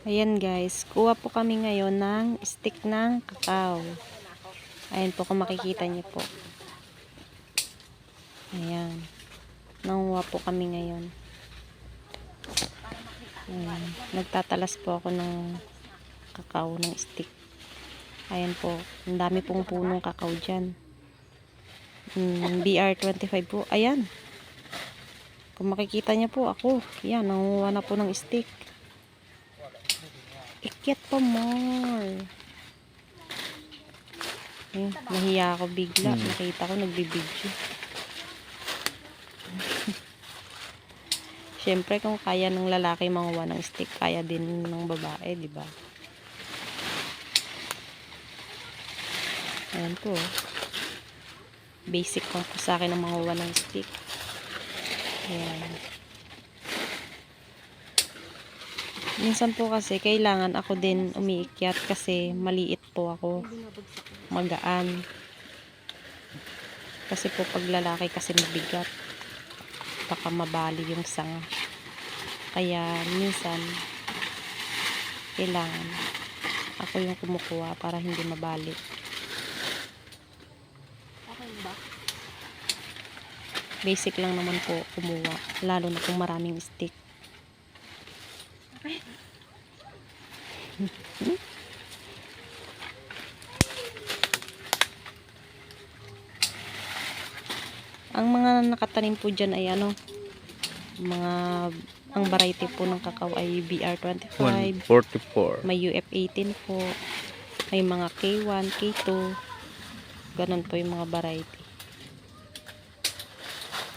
Ayan guys, kuha po kami ngayon ng stick ng kakao. Ayan po kung makikita niyo po. Ayan. Nanguha po kami ngayon. Ayan. Nagtatalas po ako ng kakao ng stick. Ayan po. Ang dami pong punong kakao dyan. BR25 po. Ayan. Kung makikita niyo po ako. Ayan, nanguha na po ng stick. Ikyat pa more. Nahiya ako bigla. Nakita ko nagbibidyo. Siyempre kung kaya ng lalaki manguha ng stick, kaya din ng babae, di ba? Ayan po. Basic lang po sa akin ang manguha ng stick. Ayan. Minsan po kasi kailangan ako din umiikyat kasi maliit po ako. Magaan. Kasi po pag lalaki kasi mabigat. Baka mabali yung sanga. Kaya minsan kailangan ako yung kumukuha para hindi mabali. Basic lang naman po kumuha. Lalo na kung maraming stick. Ang mga nakatanim po dyan ay ang variety po ng kakao ay BR25, 144. may UF18 po, may mga K1, K2, ganun po yung mga variety.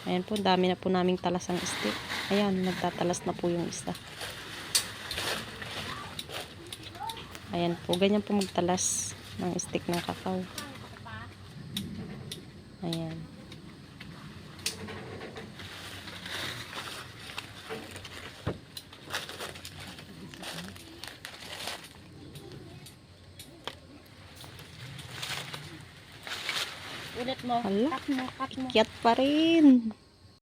Ayan po, dami na po naming talas ang stick. Ayan, nagtatalas na po yung isa. Ayan po, ganyan po magtalas ng stick ng kakao. Ayan. Ulit mo. Hala, Cut mo. ikyat pa rin.